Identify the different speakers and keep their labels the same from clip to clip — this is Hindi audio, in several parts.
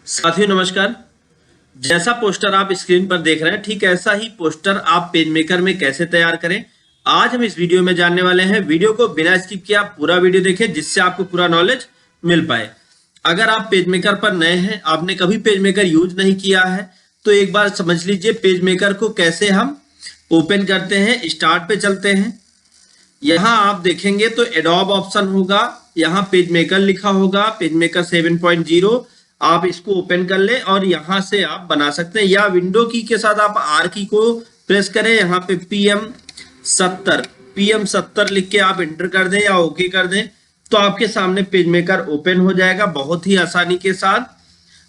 Speaker 1: साथियों नमस्कार। जैसा पोस्टर आप स्क्रीन पर देख रहे हैं ठीक ऐसा ही पोस्टर आप पेज मेकर में कैसे तैयार करें, आज हम इस वीडियो में जानने वाले हैं। वीडियो को बिना स्किप किए आप पूरा वीडियो देखें जिससे आपको पूरा नॉलेज मिल पाए। अगर आप पेज मेकर पर नए हैं, आपने कभी पेज मेकर यूज नहीं किया है, तो एक बार समझ लीजिए पेज मेकर को कैसे हम ओपन करते हैं। स्टार्ट पे चलते हैं। यहाँ आप देखेंगे तो एडोब ऑप्शन होगा, यहाँ पेज मेकर लिखा होगा, पेज मेकर 7.0। आप इसको ओपन कर ले और यहाँ से आप बना सकते हैं, या विंडो की के साथ आप आर की को प्रेस करें। यहाँ पे PM70 लिख के आप एंटर कर दें या ओके कर दें तो आपके सामने पेज मेकर ओपन हो जाएगा बहुत ही आसानी के साथ।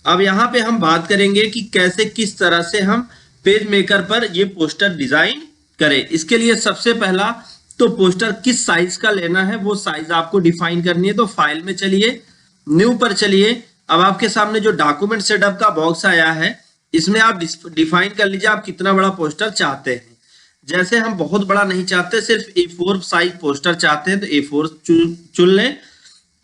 Speaker 1: अब यहाँ पे हम बात करेंगे कि कैसे किस तरह से हम पेज मेकर पर ये पोस्टर डिजाइन करें। इसके लिए सबसे पहला तो पोस्टर किस साइज का लेना है वो साइज आपको डिफाइन करनी है। तो फाइल में चलिए, न्यू पर चलिए। अब आपके सामने जो डॉक्यूमेंट सेटअप का बॉक्स आया है इसमें आप डिफाइन कर लीजिए आप कितना बड़ा पोस्टर चाहते हैं। जैसे हम बहुत बड़ा नहीं चाहते, सिर्फ A4 साइज पोस्टर चाहते हैं तो A4 चुन लें।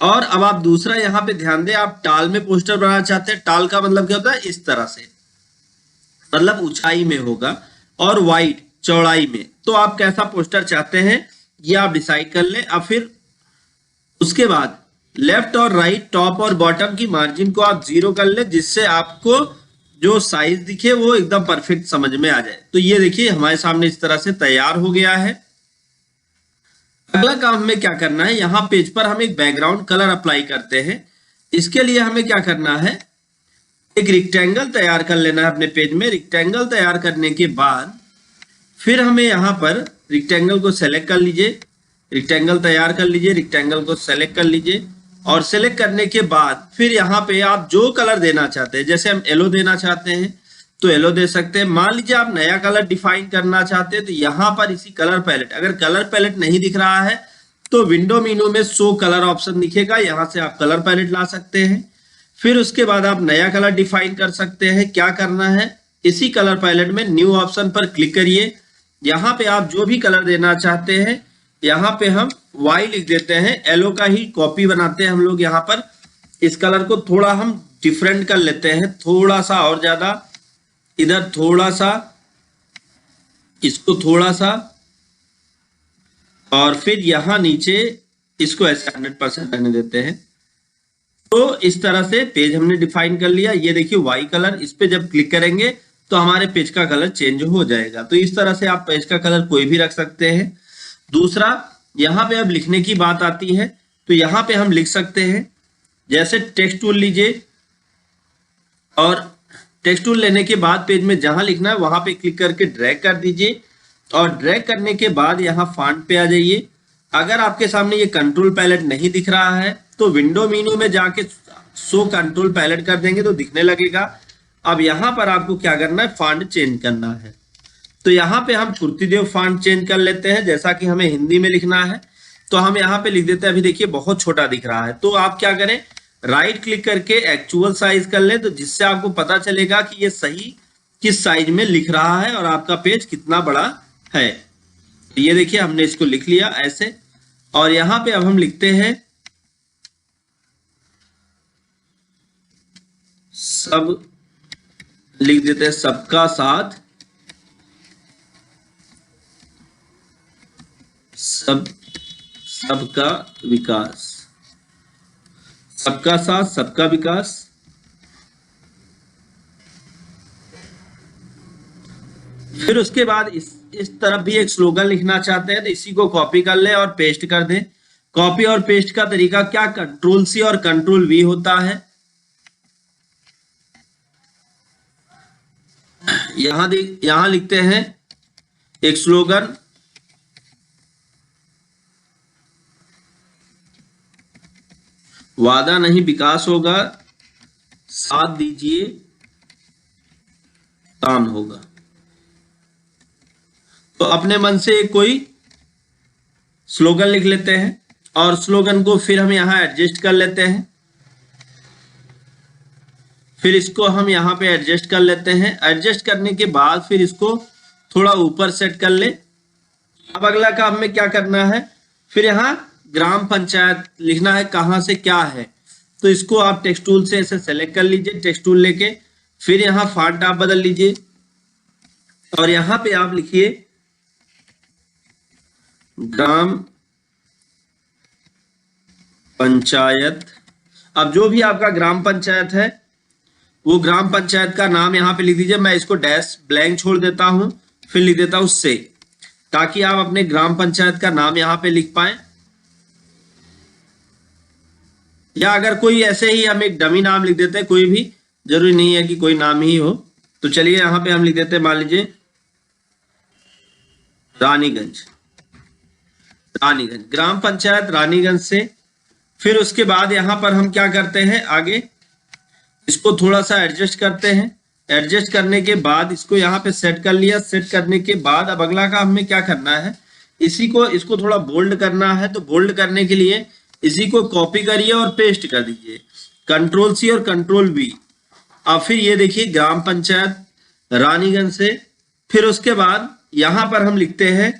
Speaker 1: और अब आप दूसरा यहाँ पे ध्यान दें, आप टाल में पोस्टर बनाना चाहते हैं। टाल का मतलब क्या होता है, इस तरह से, मतलब ऊंचाई में होगा, और वाइड चौड़ाई में। तो आप कैसा पोस्टर चाहते हैं ये आप डिसाइड कर लें। अब फिर उसके बाद लेफ्ट और राइट, टॉप और बॉटम की मार्जिन को आप 0 कर ले, जिससे आपको जो साइज दिखे वो एकदम परफेक्ट समझ में आ जाए। तो ये देखिए हमारे सामने इस तरह से तैयार हो गया है। अगला काम हमें क्या करना है, यहाँ पेज पर हम एक बैकग्राउंड कलर अप्लाई करते हैं। इसके लिए हमें क्या करना है, एक रेक्टेंगल तैयार कर लेना है अपने पेज में। रेक्टेंगल तैयार करने के बाद फिर हमें यहाँ पर रेक्टेंगल को सेलेक्ट कर लीजिए, रेक्टेंगल तैयार कर लीजिए, रेक्टेंगल को सेलेक्ट कर लीजिए। और सेलेक्ट करने के बाद फिर यहाँ पे आप जो कलर देना चाहते हैं, जैसे हम येलो देना चाहते हैं तो येलो दे सकते हैं। मान लीजिए आप नया कलर डिफाइन करना चाहते हैं तो यहाँ पर इसी कलर पैलेट, अगर कलर पैलेट नहीं दिख रहा है तो विंडो मेनू में शो कलर ऑप्शन दिखेगा, यहाँ से आप कलर पैलेट ला सकते हैं। फिर उसके बाद आप नया कलर डिफाइन कर सकते हैं। क्या करना है, इसी कलर पैलेट में न्यू ऑप्शन पर क्लिक करिए। यहाँ पे आप जो भी कलर देना चाहते हैं, यहाँ पे हम वाई लिख देते हैं, येलो का ही कॉपी बनाते हैं हम लोग। यहाँ पर इस कलर को थोड़ा हम डिफरेंट कर लेते हैं, थोड़ा सा और ज्यादा, इधर थोड़ा सा, इसको थोड़ा सा, और फिर यहाँ नीचे इसको ऐसे 100% रहने देते हैं। तो इस तरह से पेज हमने डिफाइन कर लिया। ये देखिए वाई कलर, इस पे जब क्लिक करेंगे तो हमारे पेज का कलर चेंज हो जाएगा। तो इस तरह से आप पेज का कलर कोई भी रख सकते हैं। दूसरा, यहाँ पे अब लिखने की बात आती है तो यहाँ पे हम लिख सकते हैं, जैसे टेक्स्ट टूल लीजिए और टेक्स्ट टूल लेने के बाद पेज में जहां लिखना है वहां पे क्लिक करके ड्रैग कर दीजिए। और ड्रैग करने के बाद यहाँ फॉन्ट पे आ जाइए। अगर आपके सामने ये कंट्रोल पैलेट नहीं दिख रहा है तो विंडो मेन्यू में जाके शो कंट्रोल पैलेट कर देंगे तो दिखने लगेगा। अब यहाँ पर आपको क्या करना है, फॉन्ट चेंज करना है। तो यहाँ पे हम कुर्तीदेव फॉन्ट चेंज कर लेते हैं। जैसा कि हमें हिंदी में लिखना है तो हम यहाँ पे लिख देते हैं, अभी देखिए बहुत छोटा दिख रहा है। तो आप क्या करें, राइट क्लिक करके एक्चुअल साइज कर ले, तो जिससे आपको पता चलेगा कि ये सही किस साइज में लिख रहा है और आपका पेज कितना बड़ा है। तो ये देखिए हमने इसको लिख लिया ऐसे। और यहाँ पे अब हम लिखते हैं सब, लिख देते हैं सबका साथ, सबका विकास, सबका साथ सबका विकास। फिर उसके बाद इस तरफ भी एक स्लोगन लिखना चाहते हैं तो इसी को कॉपी कर ले और पेस्ट कर दें। कॉपी और पेस्ट का तरीका क्या, Ctrl+C और Ctrl+V होता है। यहां लिखते हैं एक स्लोगन, वादा नहीं विकास होगा, साथ दीजिए काम होगा। तो अपने मन से कोई स्लोगन लिख लेते हैं और स्लोगन को फिर हम यहाँ एडजस्ट कर लेते हैं। फिर इसको हम यहाँ पे एडजस्ट कर लेते हैं। एडजस्ट करने के बाद फिर इसको थोड़ा ऊपर सेट कर ले। अब अगला काम में क्या करना है, फिर यहाँ ग्राम पंचायत लिखना है, कहाँ से क्या है। तो इसको आप टेक्स्ट टूल से ऐसे सेलेक्ट कर लीजिए, टेक्स्ट टूल लेके फिर यहाँ फॉन्ट आप बदल लीजिए और यहाँ पे आप लिखिए ग्राम पंचायत। अब जो भी आपका ग्राम पंचायत है वो ग्राम पंचायत का नाम यहाँ पे लिख दीजिए। मैं इसको डैश ब्लैंक छोड़ देता हूं, फिर लिख देता हूं से, ताकि आप अपने ग्राम पंचायत का नाम यहाँ पे लिख पाए। या अगर कोई ऐसे ही हम एक डमी नाम लिख देते हैं, कोई भी जरूरी नहीं है कि कोई नाम ही हो। तो चलिए यहाँ पे हम लिख देते हैं, मान लीजिए रानीगंज, रानीगंज ग्राम पंचायत रानीगंज से। फिर उसके बाद यहाँ पर हम क्या करते हैं, आगे इसको थोड़ा सा एडजस्ट करते हैं। एडजस्ट करने के बाद इसको यहाँ पे सेट कर लिया। सेट करने के बाद अब अगला काम हमें क्या करना है, इसको थोड़ा बोल्ड करना है। तो बोल्ड करने के लिए इसी को कॉपी करिए और पेस्ट कर दीजिए, कंट्रोल सी और कंट्रोल वी। अब फिर ये देखिए ग्राम पंचायत रानीगंज से। फिर उसके बाद यहाँ पर हम लिखते हैं,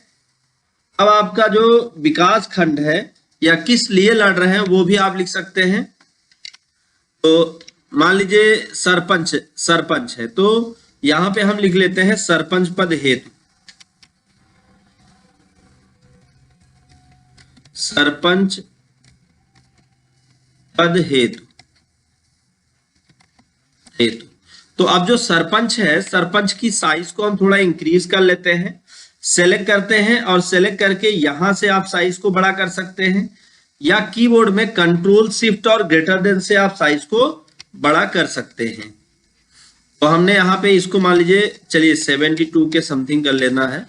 Speaker 1: अब आपका जो विकास खंड है या किस लिए लड़ रहे हैं वो भी आप लिख सकते हैं। तो मान लीजिए सरपंच है, तो यहां पे हम लिख लेते हैं सरपंच पद हेतु, सरपंच पद हेतु। तो अब जो सरपंच है, सरपंच की साइज को हम थोड़ा इंक्रीज कर लेते हैं। सेलेक्ट करते हैं और सेलेक्ट करके यहां से आप साइज को बड़ा कर सकते हैं, या कीबोर्ड में कंट्रोल शिफ्ट और ग्रेटर देन से आप साइज को बड़ा कर सकते हैं। तो हमने यहाँ पे इसको मान लीजिए चलिए 72 के समथिंग कर लेना है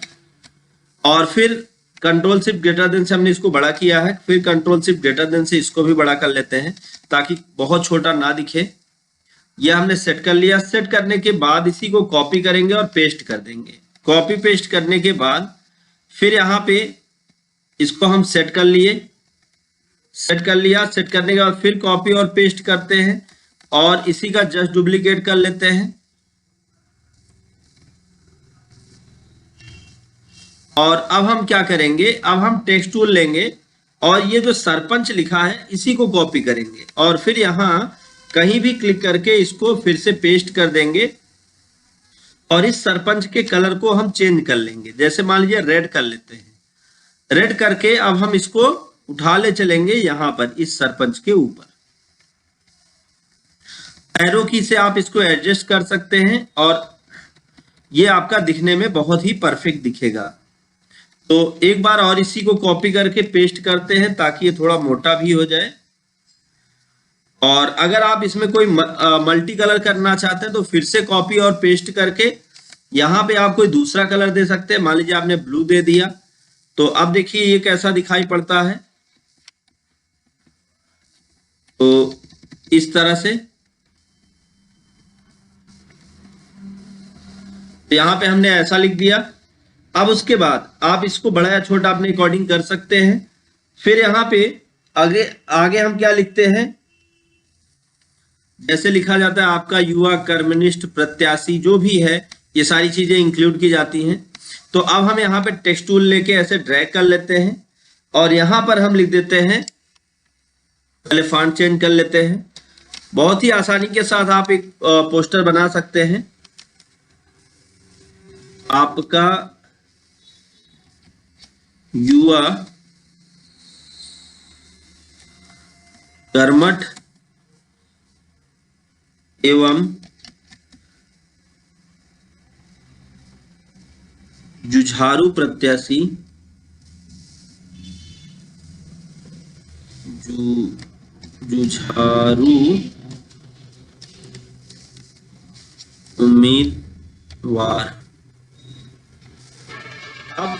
Speaker 1: और फिर कंट्रोल शिफ्ट ग्रेटर देन से हमने इसको बड़ा किया है। फिर कंट्रोल शिफ्ट ग्रेटर देन से इसको भी बड़ा कर लेते हैं ताकि बहुत छोटा ना दिखे। यह हमने सेट कर लिया। सेट करने के बाद इसी को कॉपी करेंगे और पेस्ट कर देंगे। कॉपी पेस्ट करने के बाद फिर यहाँ पे इसको हम सेट कर लिए, सेट कर लिया। सेट करने के बाद फिर कॉपी और पेस्ट करते हैं और इसी का जस्ट डुप्लीकेट कर लेते हैं। और अब हम क्या करेंगे, अब हम टेक्स्ट टूल लेंगे और ये जो सरपंच लिखा है इसी को कॉपी करेंगे और फिर यहाँ कहीं भी क्लिक करके इसको फिर से पेस्ट कर देंगे और इस सरपंच के कलर को हम चेंज कर लेंगे। जैसे मान लीजिए रेड कर लेते हैं। रेड करके अब हम इसको उठा ले चलेंगे यहां पर इस सरपंच के ऊपर। एरो की से आप इसको एडजस्ट कर सकते हैं और ये आपका दिखने में बहुत ही परफेक्ट दिखेगा। तो एक बार और इसी को कॉपी करके पेस्ट करते हैं ताकि ये थोड़ा मोटा भी हो जाए। और अगर आप इसमें कोई मल्टी कलर करना चाहते हैं तो फिर से कॉपी और पेस्ट करके यहाँ पे आप कोई दूसरा कलर दे सकते हैं। मान लीजिए आपने ब्लू दे दिया, तो अब देखिए ये कैसा दिखाई पड़ता है। तो इस तरह से यहाँ पे हमने ऐसा लिख दिया। अब उसके बाद आप इसको बड़ा या छोटा अपने अकॉर्डिंग कर सकते हैं। फिर यहाँ पे आगे हम क्या लिखते हैं, जैसे लिखा जाता है आपका युवा कम्युनिस्ट प्रत्याशी, जो भी है ये सारी चीजें इंक्लूड की जाती हैं। तो अब हम यहाँ पे टेक्स्ट टूल लेके ऐसे ड्रैग कर लेते हैं और यहाँ पर हम लिख देते हैं, पहले फॉन्ट चेंज कर लेते हैं। बहुत ही आसानी के साथ आप एक पोस्टर बना सकते हैं। आपका युवा कर्मठ एवं जुझारू प्रत्याशी जुझारू उम्मीदवार। अब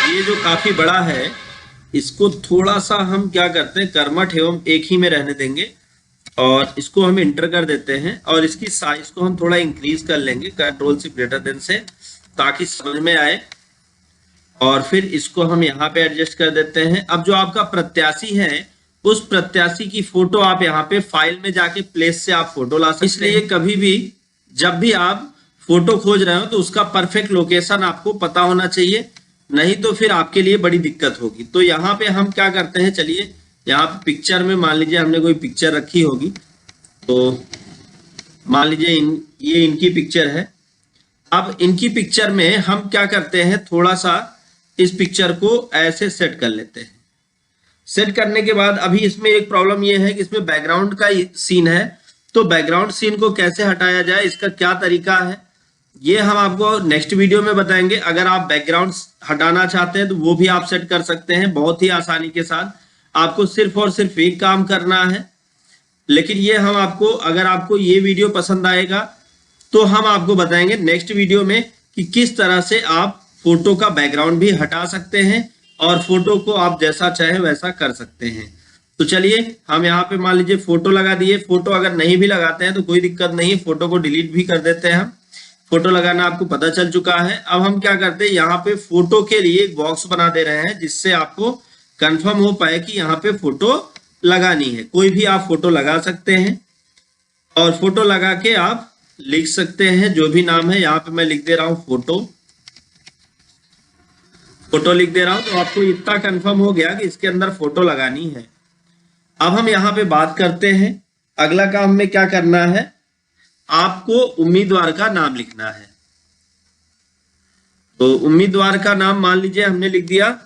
Speaker 1: ये जो काफी बड़ा है इसको थोड़ा सा हम क्या करते हैं, कर्मठ एवं एक ही में रहने देंगे और इसको हम इंटर कर देते हैं और इसकी साइज को हम थोड़ा इंक्रीज कर लेंगे कंट्रोल शिफ्ट ग्रेटर देन से, ताकि समझ में आए। और फिर इसको हम यहाँ पे एडजस्ट कर देते हैं। अब जो आपका प्रत्याशी है उस प्रत्याशी की फोटो आप यहाँ पे फाइल में जाके प्लेस से आप फोटो ला सकते हैं। इसलिए कभी भी जब भी आप फोटो खोज रहे हो तो उसका परफेक्ट लोकेशन आपको पता होना चाहिए, नहीं तो फिर आपके लिए बड़ी दिक्कत होगी। तो यहाँ पे हम क्या करते हैं, चलिए यहाँ पे पिक्चर में मान लीजिए हमने कोई पिक्चर रखी होगी, तो मान लीजिए ये इनकी पिक्चर है। अब इनकी पिक्चर में हम क्या करते हैं, थोड़ा सा इस पिक्चर को ऐसे सेट कर लेते हैं। सेट करने के बाद अभी इसमें एक प्रॉब्लम ये है कि इसमें बैकग्राउंड का सीन है, तो बैकग्राउंड सीन को कैसे हटाया जाए, इसका क्या तरीका है, ये हम आपको नेक्स्ट वीडियो में बताएंगे। अगर आप बैकग्राउंड हटाना चाहते हैं तो वो भी आप सेट कर सकते हैं बहुत ही आसानी के साथ। आपको सिर्फ और सिर्फ एक काम करना है, लेकिन ये हम आपको, अगर आपको ये वीडियो पसंद आएगा तो हम आपको बताएंगे नेक्स्ट वीडियो में कि किस तरह से आप फोटो का बैकग्राउंड भी हटा सकते हैं और फोटो को आप जैसा चाहे वैसा कर सकते हैं। तो चलिए हम यहाँ पे मान लीजिए फोटो लगा दिए। फोटो अगर नहीं भी लगाते हैं तो कोई दिक्कत नहीं, फोटो को डिलीट भी कर देते हैं हम। फोटो लगाना आपको पता चल चुका है। अब हम क्या करते हैं, यहाँ पे फोटो के लिए एक बॉक्स बना दे रहे हैं जिससे आपको कंफर्म हो पाए कि यहाँ पे फोटो लगानी है। कोई भी आप फोटो लगा सकते हैं और फोटो लगा के आप लिख सकते हैं जो भी नाम है। यहाँ पे मैं लिख दे रहा हूँ फोटो, फोटो लिख दे रहा हूं, तो आपको इतना कंफर्म हो गया कि इसके अंदर फोटो लगानी है। अब हम यहाँ पे बात करते हैं, अगला काम में क्या करना है, आपको उम्मीदवार का नाम लिखना है। तो उम्मीदवार का नाम मान लीजिए हमने लिख दिया,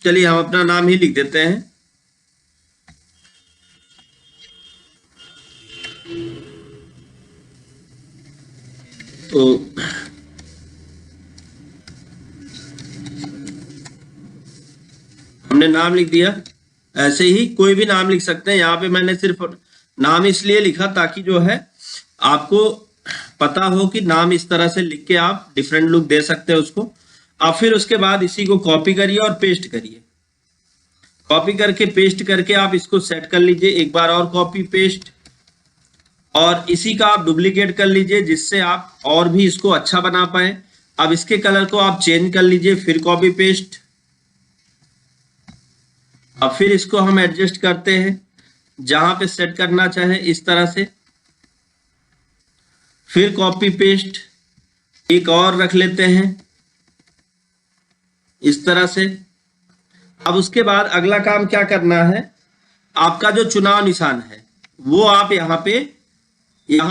Speaker 1: चलिए हम अपना नाम ही लिख देते हैं। तो हमने नाम लिख दिया, ऐसे ही कोई भी नाम लिख सकते हैं। यहाँ पे मैंने सिर्फ नाम इसलिए लिखा ताकि जो है आपको पता हो कि नाम इस तरह से लिख के आप डिफरेंट लुक दे सकते हैं उसको। अब फिर उसके बाद इसी को कॉपी करिए और पेस्ट करिए। कॉपी करके पेस्ट करके आप इसको सेट कर लीजिए। एक बार और कॉपी पेस्ट, और इसी का आप डुप्लीकेट कर लीजिए जिससे आप और भी इसको अच्छा बना पाए। अब इसके कलर को आप चेंज कर लीजिए, फिर कॉपी पेस्ट। अब फिर इसको हम एडजस्ट करते हैं जहां पे सेट करना चाहे इस तरह से, फिर कॉपी पेस्ट, एक और रख लेते हैं इस तरह से। अब उसके बाद अगला काम क्या करना है, आपका जो चुनाव निशान है वो आप यहाँ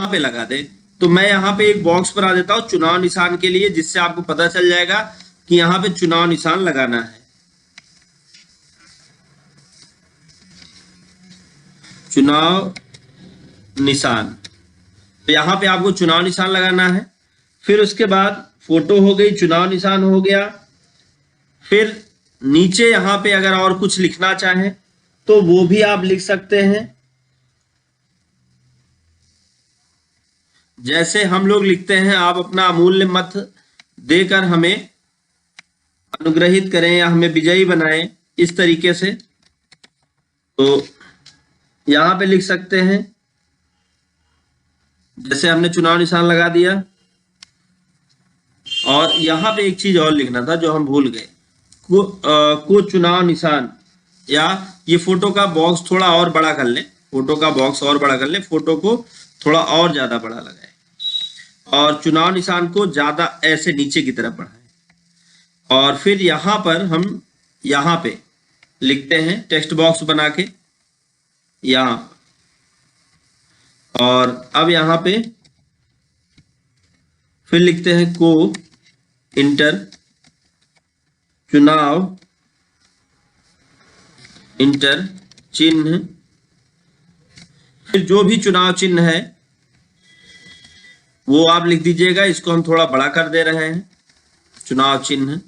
Speaker 1: पे लगा दे। तो मैं यहाँ पे एक बॉक्स बना देता हूँ चुनाव निशान के लिए, जिससे आपको पता चल जाएगा कि यहाँ पे चुनाव निशान लगाना है। चुनाव निशान, तो यहाँ पे आपको चुनाव निशान लगाना है। फिर उसके बाद फोटो हो गई, चुनाव निशान हो गया। फिर नीचे यहाँ पे अगर और कुछ लिखना चाहें तो वो भी आप लिख सकते हैं। जैसे हम लोग लिखते हैं, आप अपना अमूल्य मत देकर हमें अनुग्रहित करें या हमें विजयी बनाएं, इस तरीके से। तो यहां पे लिख सकते हैं, जैसे हमने चुनाव निशान लगा दिया। और यहां पे एक चीज और लिखना था जो हम भूल गए, को चुनाव निशान, या ये फोटो का बॉक्स थोड़ा और बड़ा कर ले, फोटो का बॉक्स और बड़ा कर ले, फोटो को थोड़ा और ज्यादा बड़ा लगाए और चुनाव निशान को ज्यादा ऐसे नीचे की तरफ बढ़ाएं। और फिर यहां पर हम यहां पे लिखते हैं टेक्स्ट बॉक्स बना के यहां, और अब यहां पे फिर लिखते हैं को इंटर चुनाव इंटर चिन्ह। फिर जो भी चुनाव चिन्ह है वो आप लिख दीजिएगा। इसको हम थोड़ा बड़ा कर दे रहे हैं, चुनाव चिन्ह।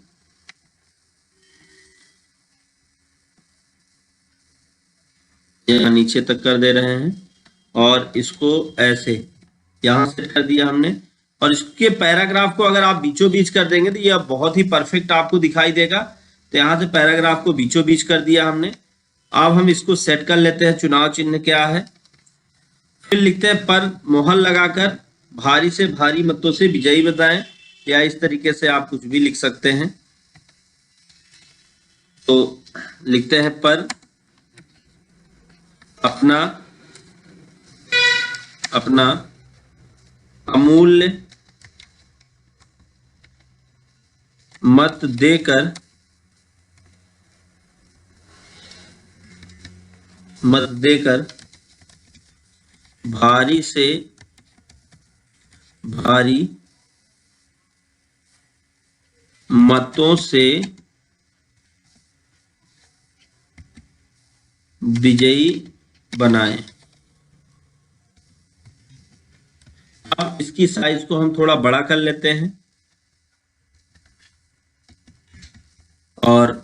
Speaker 1: यहाँ नीचे तक कर दे रहे हैं और इसको ऐसे यहां सेट कर दिया हमने। और इसके पैराग्राफ को अगर आप बीचों बीच कर देंगे तो ये बहुत ही परफेक्ट आपको दिखाई देगा। तो यहाँ से पैराग्राफ को बीचों बीच कर दिया हमने। अब हम इसको सेट कर लेते हैं, चुनाव चिन्ह क्या है। फिर लिखते हैं पर मोहर लगाकर भारी से भारी मतों से विजयी बताएं, या इस तरीके से आप कुछ भी लिख सकते हैं। तो लिखते हैं पर अपना अमूल्य मत देकर मत देकर भारी से भारी मतों से विजयी बनाएं। अब इसकी साइज को हम थोड़ा बड़ा कर लेते हैं और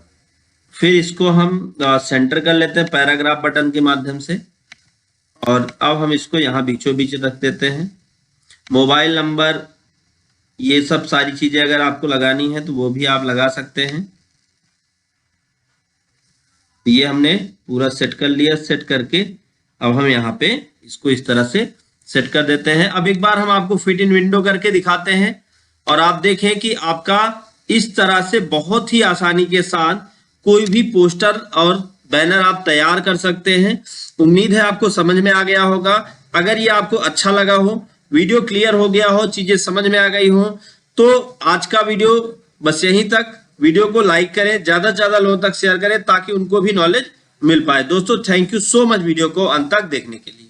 Speaker 1: फिर इसको हम सेंटर कर लेते हैं पैराग्राफ बटन के माध्यम से। और अब हम इसको यहाँ बीचों बीच रख देते हैं। मोबाइल नंबर, ये सब सारी चीजें अगर आपको लगानी है तो वो भी आप लगा सकते हैं। ये हमने पूरा सेट कर लिया। सेट करके अब हम यहाँ पे इसको इस तरह से सेट कर देते हैं। अब एक बार हम आपको फिट इन विंडो करके दिखाते हैं और आप देखें कि आपका इस तरह से बहुत ही आसानी के साथ कोई भी पोस्टर और बैनर आप तैयार कर सकते हैं। उम्मीद है आपको समझ में आ गया होगा। अगर ये आपको अच्छा लगा हो, वीडियो क्लियर हो गया हो, चीजें समझ में आ गई हो, तो आज का वीडियो बस यहीं तक। वीडियो को लाइक करें, ज्यादा से ज्यादा लोगों तक शेयर करें ताकि उनको भी नॉलेज मिल पाए। दोस्तों thank you so much video को अंत तक देखने के लिए।